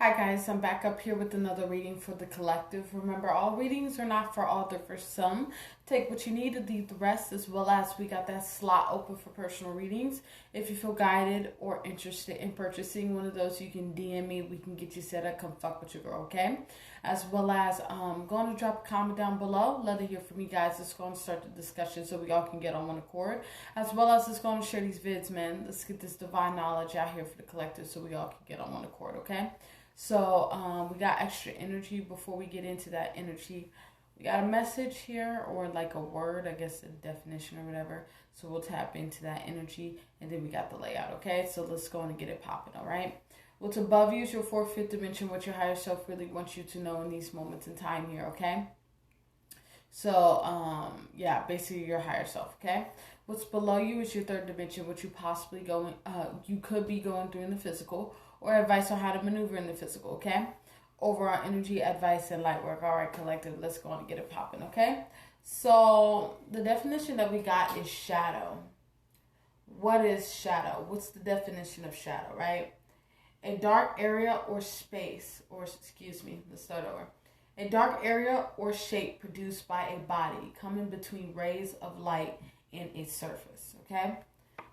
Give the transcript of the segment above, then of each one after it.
Hi guys, I'm back up here with another reading for the collective. Remember, all readings are not for all, they're for some. Take what you need and leave the rest, as well as we got that slot open for personal readings. If you feel guided or interested in purchasing one of those, you can DM me. We can get you set up. Come fuck with your girl, okay? As well as going to drop a comment down below. Let it hear from you guys. It's going to start the discussion so we all can get on one accord. As well as it's going to share these vids, man. Let's get this divine knowledge out here for the collective so we all can get on one accord, okay? So we got extra energy. Before we get into that energy, we got a message here or like a word, I guess a definition or whatever. So we'll tap into that energy and then we got the layout, okay? So let's go and get it popping, all right? What's above you is your fourth, fifth dimension, what your higher self really wants you to know in these moments in time here, okay? So, yeah, basically your higher self, okay? What's below you is your third dimension, what you possibly you could be going through in the physical, or advice on how to maneuver in the physical, okay? Overall energy, advice, and light work. All right, collective, let's go on and get it popping, okay? So the definition that we got is shadow. What is shadow? What's the definition of shadow, right? A dark area or space, or excuse me, let's start over. A dark area or shape produced by a body coming between rays of light and a surface, okay?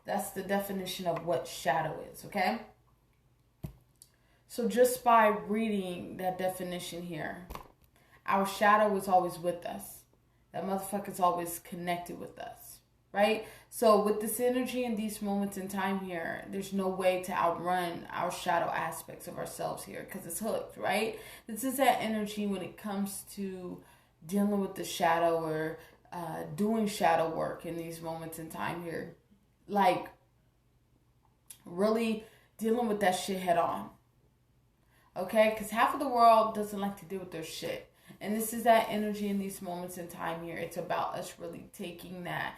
That's the definition of what shadow is, okay? So just by reading that definition here, our shadow is always with us. That motherfucker's always connected with us, right? So with this energy in these moments in time here, there's no way to outrun our shadow aspects of ourselves here because it's hooked, right? This is that energy when it comes to dealing with the shadow or doing shadow work in these moments in time here. Like, really dealing with that shit head on. Okay, because half of the world doesn't like to deal with their shit. And this is that energy in these moments in time here. It's about us really taking that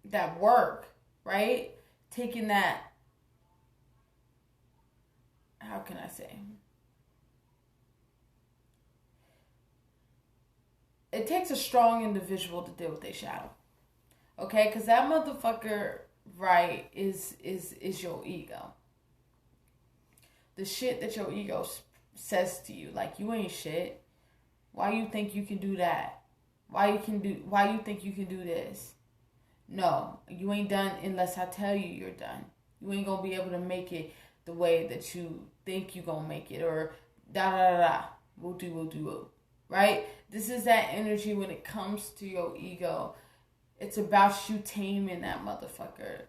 that work, right? Taking that, how can I say? It takes a strong individual to deal with their shadow. Okay, because that motherfucker, right, is your ego. The shit that your ego says to you, like, you ain't shit. Why you think you can do that? Why you think you can do this? No, you ain't done unless I tell you you're done. You ain't gonna be able to make it the way that you think you gonna make it, or da da da da. We'll do. Right? This is that energy when it comes to your ego. It's about you taming that motherfucker,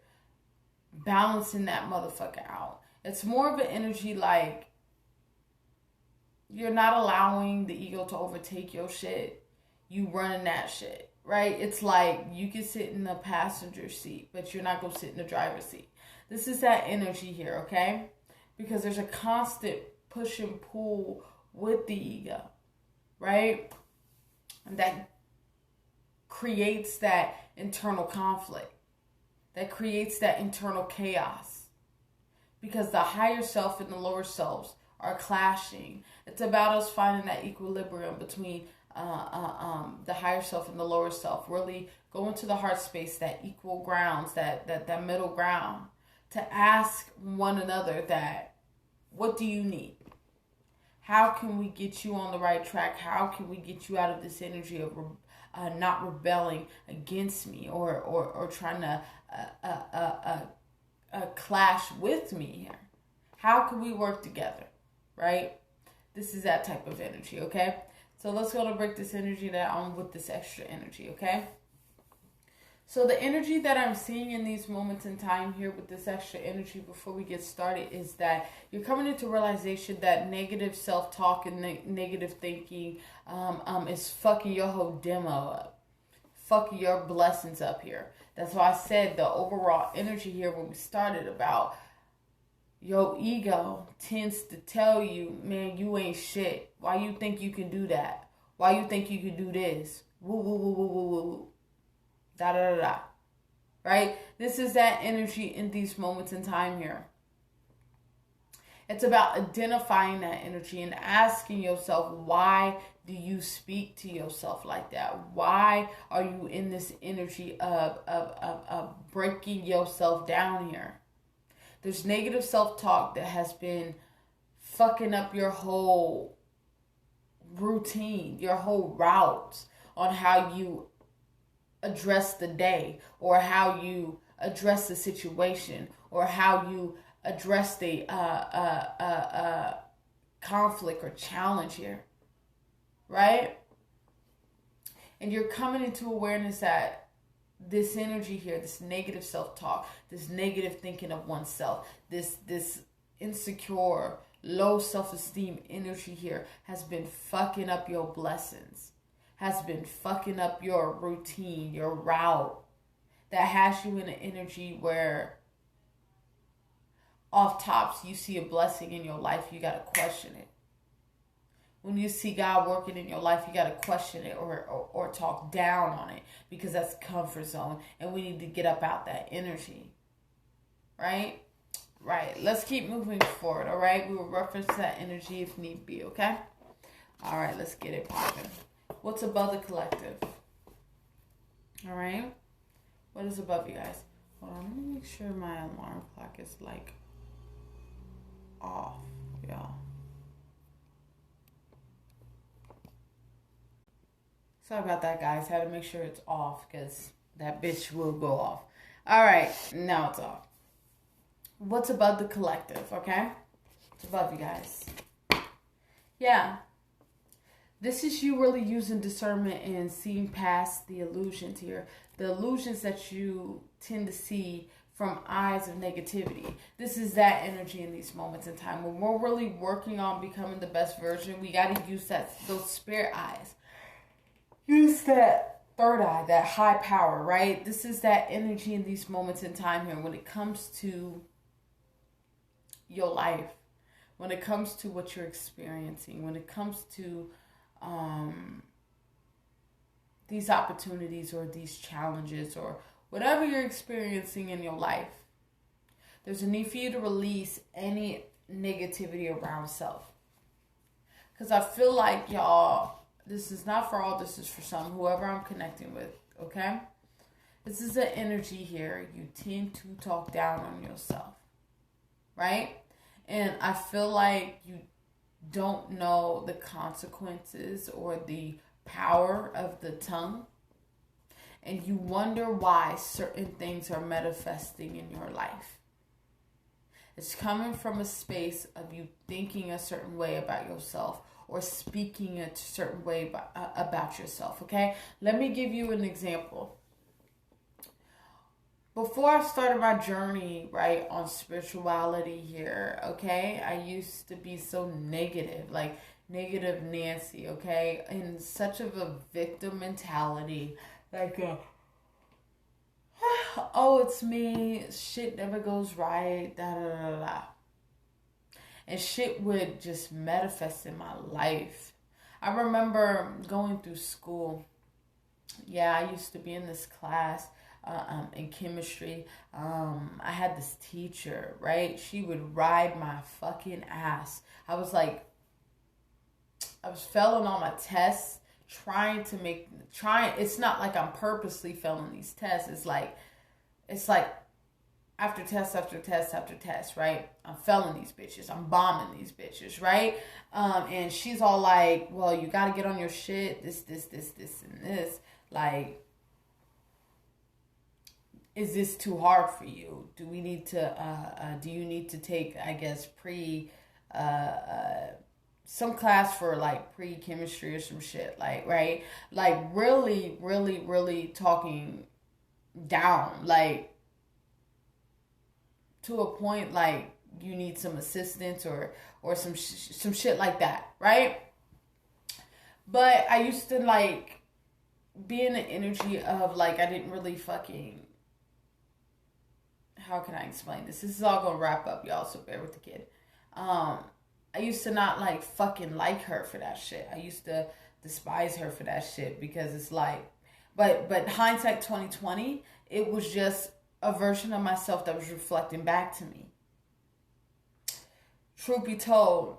balancing that motherfucker out. It's more of an energy like you're not allowing the ego to overtake your shit. You running that shit, right? It's like you can sit in the passenger seat, but you're not going to sit in the driver's seat. This is that energy here, okay? Because there's a constant push and pull with the ego, right? And that creates that internal conflict. That creates that internal chaos. Because the higher self and the lower selves are clashing. It's about us finding that equilibrium between the higher self and the lower self. Really go into the heart space, that equal grounds, that middle ground, to ask one another that, what do you need? How can we get you on the right track? How can we get you out of this energy of not rebelling against me or trying to clash with me here? How can we work together, right? This is that type of energy, okay? So let's go to break this energy down with this extra energy, okay? So the energy that I'm seeing in these moments in time here with this extra energy before we get started is that you're coming into realization that negative self-talk and negative thinking is fucking your whole demo up. Fucking your blessings up here. That's why I said the overall energy here when we started about your ego tends to tell you, man, you ain't shit. Why you think you can do that? Why you think you can do this? Woo, woo, woo, woo, woo, woo, woo. Da, da, da, da. Right? This is that energy in these moments in time here. It's about identifying that energy and asking yourself, why do you speak to yourself like that? Why are you in this energy of breaking yourself down here? There's negative self-talk that has been fucking up your whole routine, your whole route on how you address the day, or how you address the situation, or how you address the conflict or challenge here, right? And you're coming into awareness that this energy here, this negative self-talk, this negative thinking of oneself, this insecure, low self-esteem energy here has been fucking up your blessings, has been fucking up your routine, your route, that has you in an energy where off tops you see a blessing in your life, you got to question it. When you see God working in your life, you got to question it or talk down on it, because that's comfort zone, and we need to get up out that energy, right? Right. Let's keep moving forward, all right? We will reference that energy if need be, okay? All right, let's get it popping. What's above the collective? All right? What is above you guys? Hold on, let me make sure my alarm clock is, like, off, y'all. Sorry about that, guys. Had to make sure it's off, because that bitch will go off. All right, now it's off. What's above the collective, okay? It's above you guys. Yeah. This is you really using discernment and seeing past the illusions here. The illusions that you tend to see from eyes of negativity. This is that energy in these moments in time. When we're really working on becoming the best version, we got to use those spirit eyes. Use that third eye, that high power, right? This is that energy in these moments in time here when it comes to your life, when it comes to what you're experiencing, when it comes to these opportunities or these challenges or whatever you're experiencing in your life. There's a need for you to release any negativity around self. Because I feel like, y'all, this is not for all, this is for some, whoever I'm connecting with, okay? This is an energy here. You tend to talk down on yourself, right? And I feel like you don't know the consequences or the power of the tongue. And you wonder why certain things are manifesting in your life. It's coming from a space of you thinking a certain way about yourself or speaking a certain way about yourself, okay? Let me give you an example. Before I started my journey, right, on spirituality here, okay, I used to be so negative, like negative Nancy, okay, in such of a victim mentality, like, oh, it's me, shit never goes right, da da da da. And shit would just manifest in my life. I remember going through school. Yeah, I used to be in this class in chemistry. I had this teacher, right? She would ride my fucking ass. I was failing on my tests, it's not like I'm purposely failing these tests. It's like after test after test after test, right? I'm failing these bitches. I'm bombing these bitches, right? And she's all like, well, you got to get on your shit, this, and this. Like, is this too hard for you? Do we need to, do you need to take, I guess, some class for like pre-chemistry or some shit, like, right? Like really, really, really talking down, like to a point like you need some assistance or some shit like that, right? But I used to like be in the energy of like I didn't really fucking, how can I explain this? This is all gonna wrap up, y'all, so bear with the kid. I used to not like fucking like her for that shit. I used to despise her for that shit because it's like, but hindsight 2020, it was just a version of myself that was reflecting back to me. Truth be told,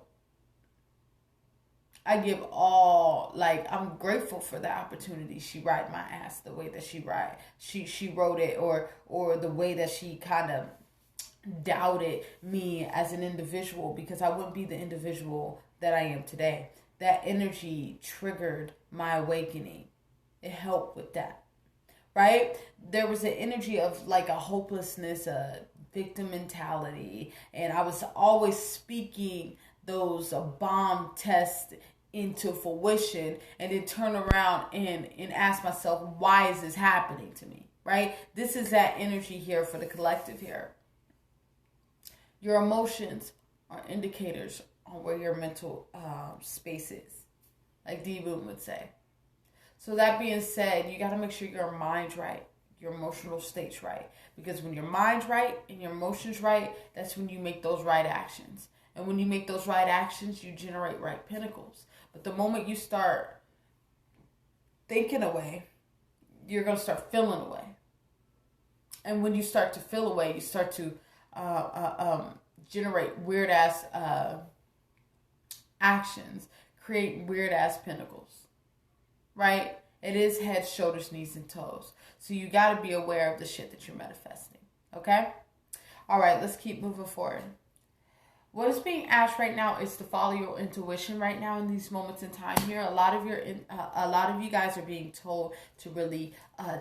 I give all, like, I'm grateful for the opportunity she ride my ass the way that she ride. She wrote it or the way that she kind of doubted me as an individual, because I wouldn't be the individual that I am today. That energy triggered my awakening. It helped with that, right? There was an energy of like a hopelessness, a victim mentality, and I was always speaking those bomb tests into fruition, and then turn around and ask myself, why is this happening to me, right? This is that energy here for the collective here. Your emotions are indicators on where your mental space is, like D-Boom would say. So that being said, you got to make sure your mind's right, your emotional state's right. Because when your mind's right and your emotions right, that's when you make those right actions. And when you make those right actions, you generate right pinnacles. But the moment you start thinking away, you're going to start feeling away. And when you start to feel away, you start to generate weird ass actions, create weird ass pinnacles, right? It is head, shoulders, knees, and toes. So you got to be aware of the shit that you're manifesting. Okay? All right, let's keep moving forward. What is being asked right now is to follow your intuition right now in these moments in time here. A lot of you guys are being told to really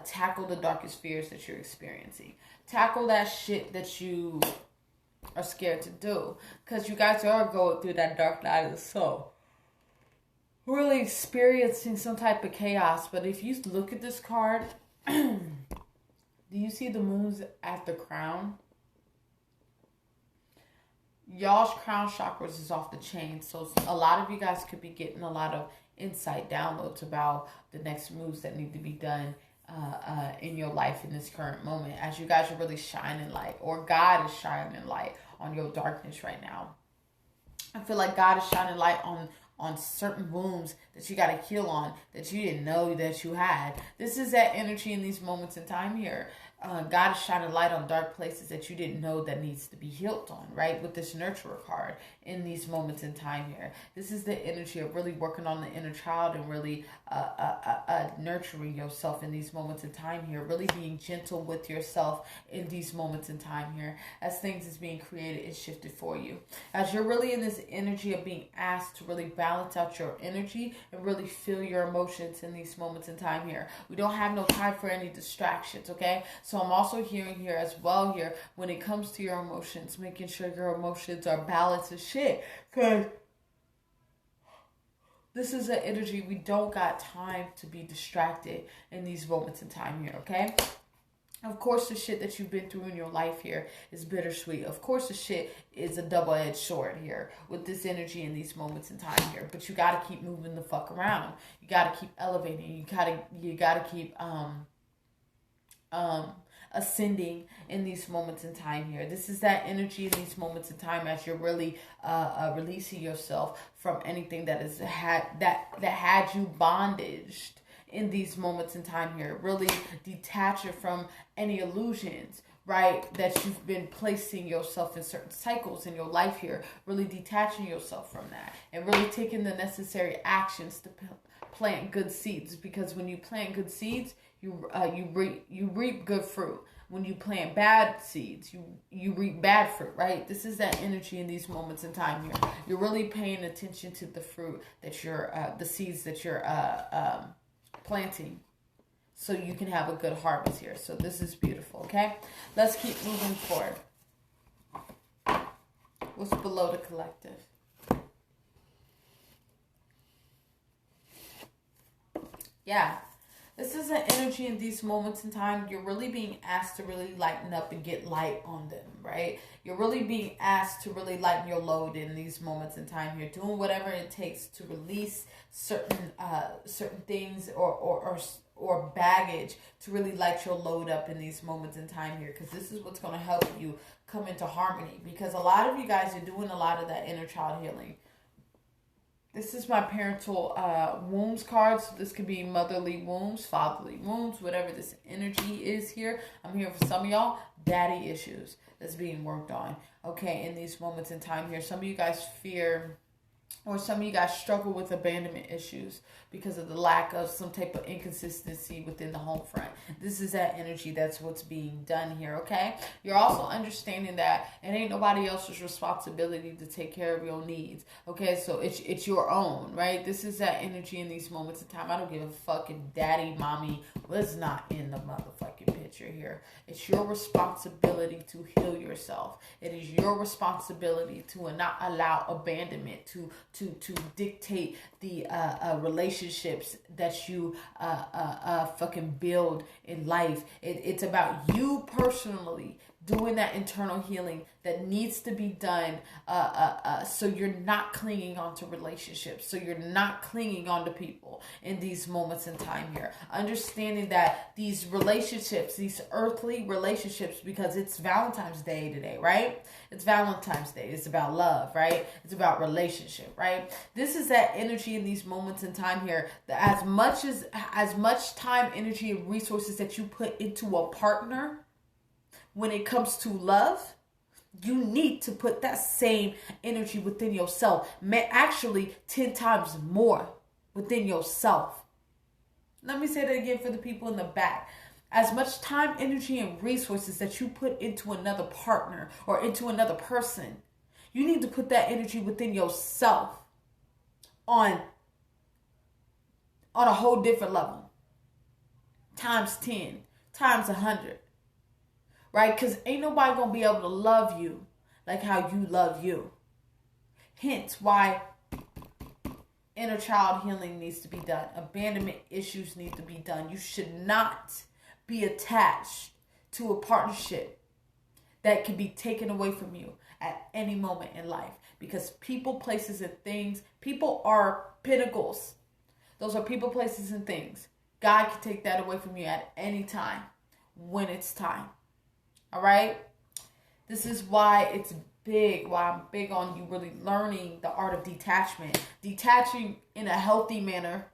tackle the darkest fears that you're experiencing. Tackle that shit that you are scared to do, because you guys are going through that dark night of the soul, really experiencing some type of chaos. But if you look at this card, do you see the moons at the crown? Y'all's crown chakras is off the chain, so a lot of you guys could be getting a lot of insight downloads about the next moves that need to be done in your life in this current moment, as you guys are really shining light, or God is shining light on your darkness right now. I feel like God is shining light on certain wounds that you got to heal on, that you didn't know that you had. This is that energy in these moments in time here. God is shining light on dark places that you didn't know that needs to be healed on, right? With this nurturer card in these moments in time here. This is the energy of really working on the inner child and really nurturing yourself in these moments in time here. Really being gentle with yourself in these moments in time here, as things is being created and shifted for you. As you're really in this energy of being asked to really balance out your energy and really feel your emotions in these moments in time here. We don't have no time for any distractions, okay? So I'm also hearing here as well here, when it comes to your emotions, making sure your emotions are balanced as shit. Because this is an energy, we don't got time to be distracted in these moments in time here, okay? Of course, the shit that you've been through in your life here is bittersweet. Of course, the shit is a double-edged sword here with this energy in these moments in time here. But you got to keep moving the fuck around. You got to keep elevating. You got to keep ascending in these moments in time here. This is that energy in these moments in time, as you're really releasing yourself from anything that is that had you bondaged in these moments in time here. Really detaching from any illusions, right, that you've been placing yourself in certain cycles in your life here. Really detaching yourself from that and really taking the necessary actions to plant good seeds, because when you plant good seeds, you reap good fruit. When you plant bad seeds, you reap bad fruit, right? This is that energy in these moments in time here. You're really paying attention to the fruit that you're, the seeds that you're planting, so you can have a good harvest here. So this is beautiful, okay? Let's keep moving forward. What's below the collective? Yeah. This is an energy in these moments in time. You're really being asked to really lighten up and get light on them, right? You're really being asked to really lighten your load in these moments in time. You're doing whatever it takes to release certain things or baggage to really light your load up in these moments in time here, because this is what's going to help you come into harmony. Because a lot of you guys are doing a lot of that inner child healing. This is my parental wounds card. So this could be motherly wounds, fatherly wounds, whatever this energy is here. I'm here for some of y'all, daddy issues that's being worked on. Okay, in these moments in time here. Some of you guys fear or some of you guys struggle with abandonment issues because of the lack of some type of inconsistency within the home front. This is that energy. That's what's being done here, okay? You're also understanding that it ain't nobody else's responsibility to take care of your needs, okay? So it's your own, right? This is that energy in these moments of time. I don't give a fuck if daddy, mommy was not in the motherfucking picture here. It's your responsibility to heal yourself. It is your responsibility to not allow abandonment to dictate the relationships that you fucking build in life. It's about you personally doing that internal healing that needs to be done, so you're not clinging on to relationships, so you're not clinging on to people in these moments in time here. Understanding that these relationships, these earthly relationships, because it's Valentine's Day today, right? It's Valentine's Day. It's about love, right? It's about relationship, right? This is that energy in these moments in time here. That as much time, energy, and resources that you put into a partner, when it comes to love, you need to put that same energy within yourself. Actually, 10 times more within yourself. Let me say that again for the people in the back. As much time, energy, and resources that you put into another partner or into another person, you need to put that energy within yourself on a whole different level. Times 10, times 100. Right? Because ain't nobody going to be able to love you like how you love you. Hence why inner child healing needs to be done. Abandonment issues need to be done. You should not be attached to a partnership that can be taken away from you at any moment in life. Because people, places, and things, people are pinnacles. Those are people, places, and things. God can take that away from you at any time when it's time. All right. This is why it's big. Why I'm big on you really learning the art of detachment. Detaching in a healthy manner,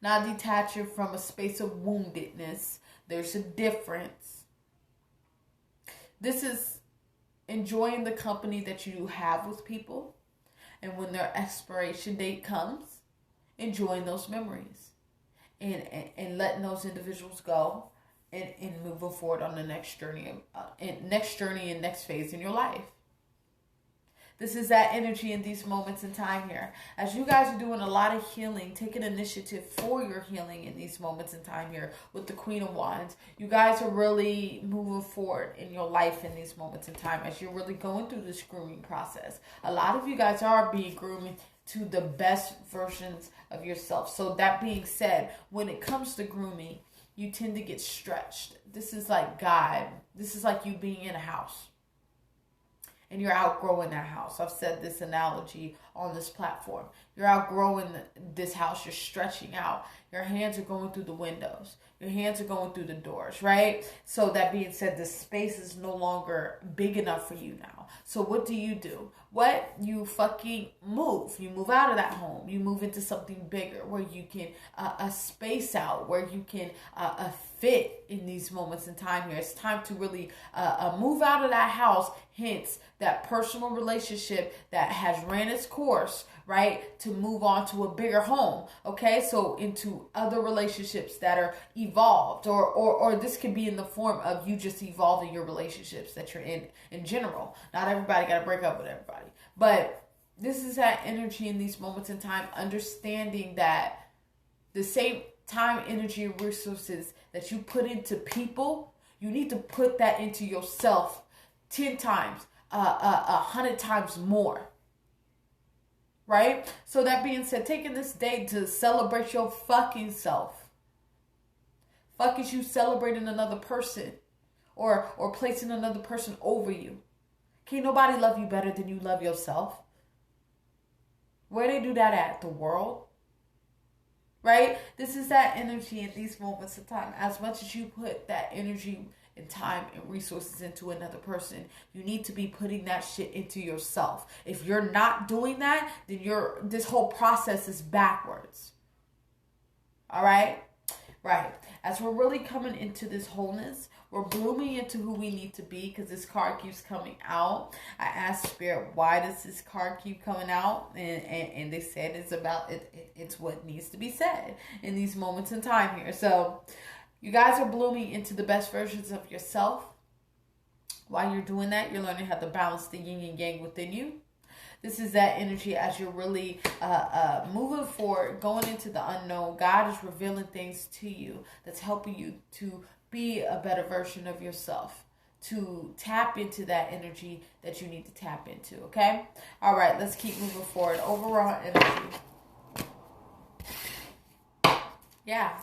not detaching from a space of woundedness. There's a difference. This is enjoying the company that you have with people, and when their expiration date comes, enjoying those memories and letting those individuals go. And moving forward on the next journey and next phase in your life. This is that energy in these moments in time here. As you guys are doing a lot of healing, taking initiative for your healing in these moments in time here with the Queen of Wands, you guys are really moving forward in your life in these moments in time as you're really going through this grooming process. A lot of you guys are being groomed to the best versions of yourself. So that being said, when it comes to grooming, you tend to get stretched. This is like God. This is like you being in a house. And you're outgrowing that house. I've said this analogy on this platform. You're outgrowing this house. You're stretching out. Your hands are going through the windows. Your hands are going through the doors, right? So that being said, the space is no longer big enough for you now. So what do? You fucking move. You move out of that home. You move into something bigger where you can space out, where you can fit in these moments in time here. It's time to really move out of that house, hence that personal relationship that has ran its course, right? To move on to a bigger home, okay? So into other relationships that are evolved, or this could be in the form of you just evolving your relationships that you're in general. Not everybody got to break up with everybody. But this is that energy in these moments in time, understanding that the same time, energy, and resources that you put into people, you need to put that into yourself 10 times, 100 times more. Right? So that being said, taking this day to celebrate your fucking self. Fuck is you celebrating another person or placing another person over you. Can't nobody love you better than you love yourself. Where they do that at? The world? Right? This is that energy in these moments of time. As much as you put that energy and time and resources into another person, you need to be putting that shit into yourself. If you're not doing that, then this whole process is backwards. All right? Right. As we're really coming into this wholeness, We're blooming into who we need to be because this card keeps coming out. I asked Spirit, why does this card keep coming out? And they said it's about it. It's what needs to be said in these moments in time here. So you guys are blooming into the best versions of yourself. While you're doing that, you're learning how to balance the yin and yang within you. This is that energy as you're really moving forward, going into the unknown. God is revealing things to you that's helping you to be a better version of yourself, to tap into that energy that you need to tap into, okay? All right, let's keep moving forward. Overall energy. Yeah.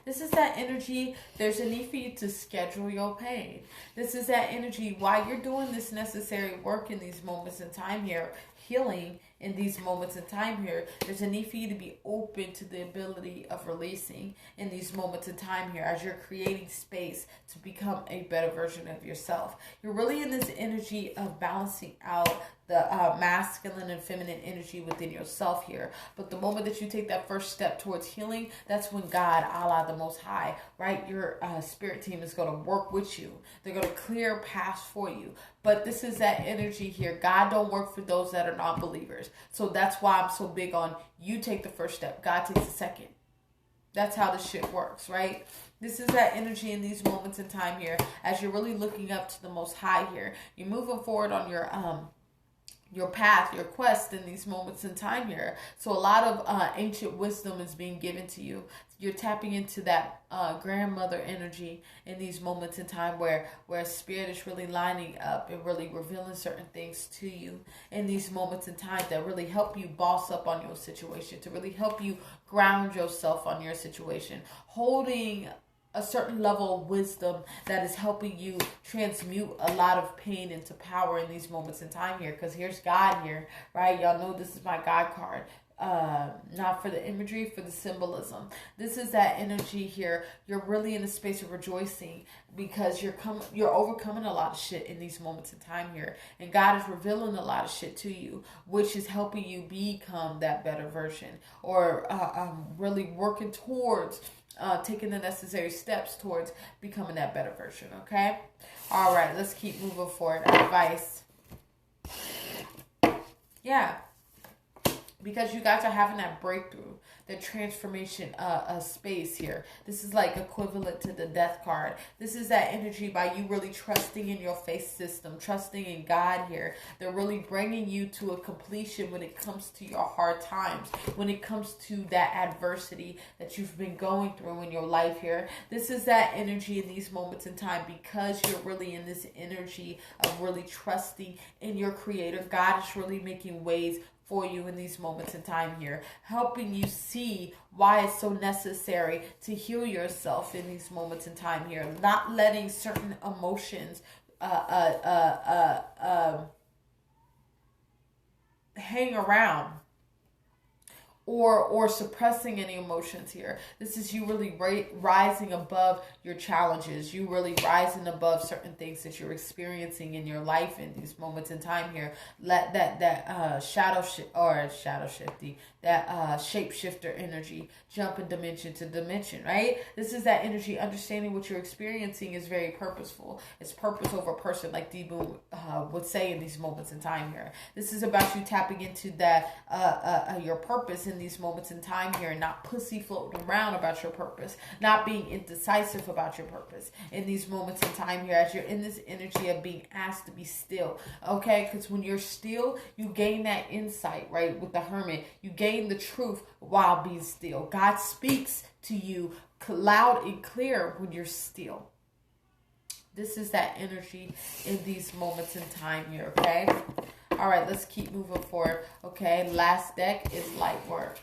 This is that energy. There's a need for you to schedule your pain. This is that energy while you're doing this necessary work in these moments in time here, healing in these moments in time here, there's a need for you to be open to the ability of releasing in these moments in time here as you're creating space to become a better version of yourself. You're really in this energy of balancing out the masculine and feminine energy within yourself here. But the moment that you take that first step towards healing, that's when God, Allah, the Most High, right? Your spirit team is going to work with you. They're going to clear paths for you. But this is that energy here. God don't work for those that are not believers. So that's why I'm so big on you take the first step. God takes the second. That's how this shit works, right? This is that energy in these moments in time here as you're really looking up to the Most High here. You're moving forward on your path, your quest in these moments in time here. So a lot of ancient wisdom is being given to you. You're tapping into that grandmother energy in these moments in time where spirit is really lining up and really revealing certain things to you in these moments in time that really help you boss up on your situation, to really help you ground yourself on your situation, holding a certain level of wisdom that is helping you transmute a lot of pain into power in these moments in time here. Because here's God here, right? Y'all know this is my God card. Not for the imagery, for the symbolism. This is that energy here. You're really in a space of rejoicing because you're overcoming a lot of shit in these moments in time here. And God is revealing a lot of shit to you, which is helping you become that better version, or really working towards taking the necessary steps towards becoming that better version, okay? All right, let's keep moving forward. Advice. Yeah. Because you guys are having that breakthrough, the transformation space here. This is like equivalent to the death card. This is that energy by you really trusting in your faith system, trusting in God here. They're really bringing you to a completion when it comes to your hard times, when it comes to that adversity that you've been going through in your life here. This is that energy in these moments in time because you're really in this energy of really trusting in your creator. God is really making ways for you in these moments in time here, helping you see why it's so necessary to heal yourself in these moments in time here, not letting certain emotions hang around or suppressing any emotions here. This is you really rising above your challenges, you really rising above certain things that you're experiencing in your life in these moments in time here. Let that shapeshifter energy jump in dimension to dimension, right? This is that energy. Understanding what you're experiencing is very purposeful. It's purpose over person, like D-Boom would say in these moments in time here. This is about you tapping into that your purpose in these moments in time here, and not pussy floating around about your purpose, not being indecisive about your purpose in these moments in time here, as you're in this energy of being asked to be still, okay? Because when you're still, you gain that insight, right? With the Hermit, you gain the truth while being still. God speaks to you loud and clear when you're still. This is that energy in these moments in time here, okay? All right, let's keep moving forward. Okay, last deck is light work.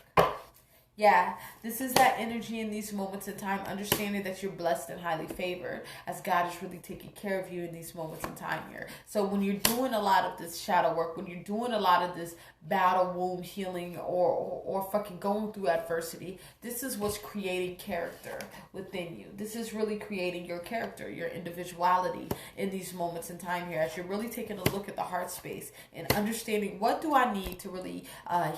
Yeah, this is that energy in these moments in time, understanding that you're blessed and highly favored as God is really taking care of you in these moments in time here. So when you're doing a lot of this shadow work, when you're doing a lot of this battle wound healing or fucking going through adversity, this is what's creating character within you. This is really creating your character, your individuality in these moments in time here, as you're really taking a look at the heart space and understanding, what do I need to really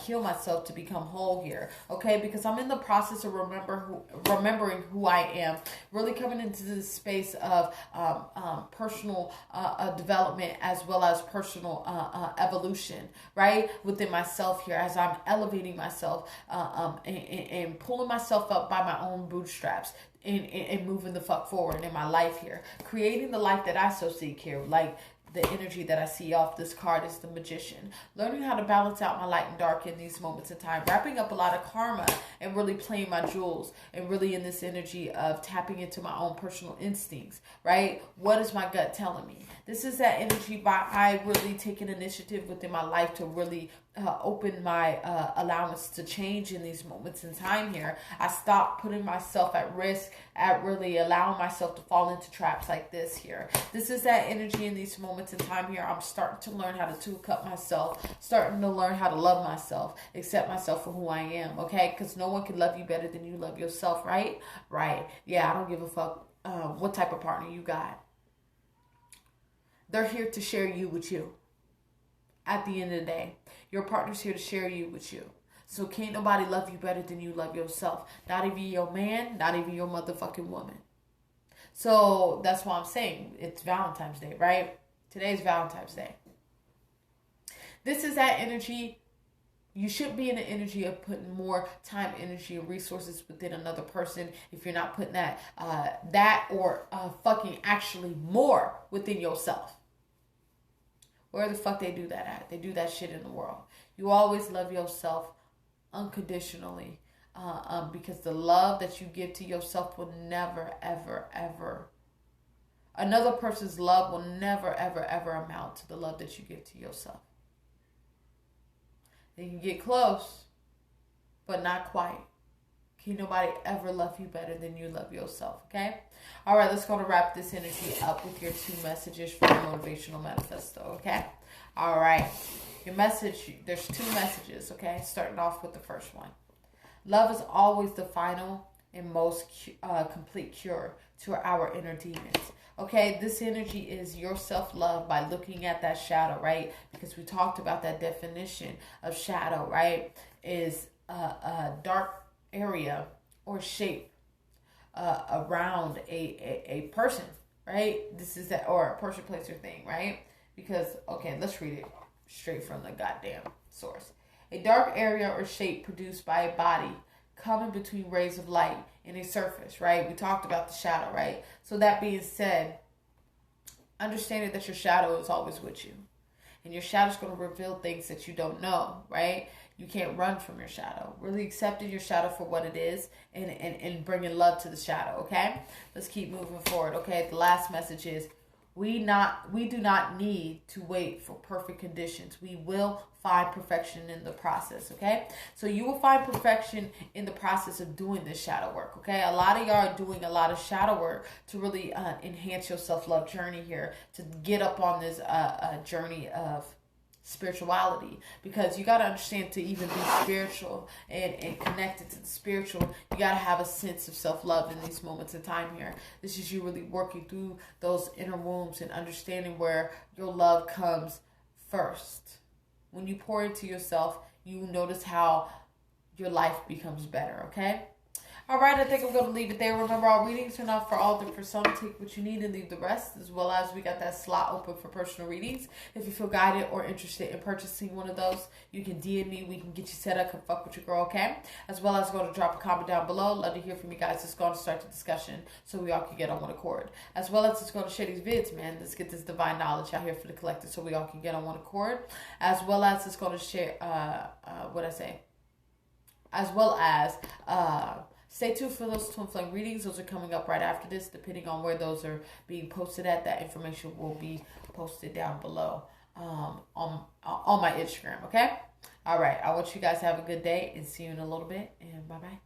heal myself to become whole here, okay? because I'm in the process of remembering who I am, really coming into this space of personal development as well as personal evolution, right, within myself here, as I'm elevating myself and pulling myself up by my own bootstraps. And moving the fuck forward in my life here, creating the life that I so seek here. Like, the energy that I see off this card is the Magician. Learning how to balance out my light and dark in these moments in time. Wrapping up a lot of karma and really playing my jewels. And really in this energy of tapping into my own personal instincts, right? What is my gut telling me? This is that energy by I really taking initiative within my life to really open my allowance to change in these moments in time here. I stopped putting myself at risk, at really allowing myself to fall into traps like this here. This is that energy in these moments in time here. I'm starting to learn how to two-cup myself, starting to learn how to love myself, accept myself for who I am, okay? Because no one can love you better than you love yourself, right? Right. Yeah, I don't give a fuck what type of partner you got. They're here to share you with you. At the end of the day, your partner's here to share you with you. So can't nobody love you better than you love yourself. Not even your man, not even your motherfucking woman. So that's why I'm saying it's Valentine's Day, right? Today's Valentine's Day. This is that energy. You should be in the energy of putting more time, energy, and resources within another person if you're not putting that or fucking actually more within yourself. Where the fuck they do that at? They do that shit in the world. You always love yourself unconditionally because the love that you give to yourself will never, ever, ever. Another person's love will never, ever, ever amount to the love that you give to yourself. They can get close, but not quite. Can nobody ever love you better than you love yourself, okay? All right, let's go to wrap this energy up with your 2 messages for the Motivational Manifesto, okay? All right, your message, there's 2 messages, okay? Starting off with the first one. Love is always the final and most complete cure to our inner demons. Okay, this energy is your self-love by looking at that shadow, right? Because we talked about that definition of shadow, right? Is a dark area or shape around a person, right? This is that, or a person, place, or thing, right? Because, okay, let's read it straight from the goddamn source. A dark area or shape produced by a body coming between rays of light in a surface, right? We talked about the shadow, right? So that being said, understanding that your shadow is always with you. And your shadow is going to reveal things that you don't know, right? You can't run from your shadow. Really accepting your shadow for what it is and bringing love to the shadow, okay? Let's keep moving forward, okay? The last message is we do not need to wait for perfect conditions. We will find perfection in the process, okay? So you will find perfection in the process of doing this shadow work, okay? A lot of y'all are doing a lot of shadow work to really enhance your self-love journey here, to get up on this journey of spirituality, because you got to understand, to even be spiritual and connected to the spiritual, you got to have a sense of self-love in these moments of time here. This is you really working through those inner wounds and understanding where your love comes first. When you pour into yourself, you notice how your life becomes better, okay? All right, I think I'm going to leave it there. Remember, our readings are not for all the persona. Take what you need and leave the rest, as well as we got that slot open for personal readings. If you feel guided or interested in purchasing one of those, you can DM me. We can get you set up. Come fuck with your girl, okay? As well as go to drop a comment down below. Love to hear from you guys. Let's go and start the discussion so we all can get on one accord. As well as just go to share these vids, man. Let's get this divine knowledge out here for the collective so we all can get on one accord. As well as just go to share, stay tuned for those twin flame readings. Those are coming up right after this, depending on where those are being posted at. That information will be posted down below on my Instagram, okay? All right. I want you guys to have a good day and see you in a little bit. And bye-bye.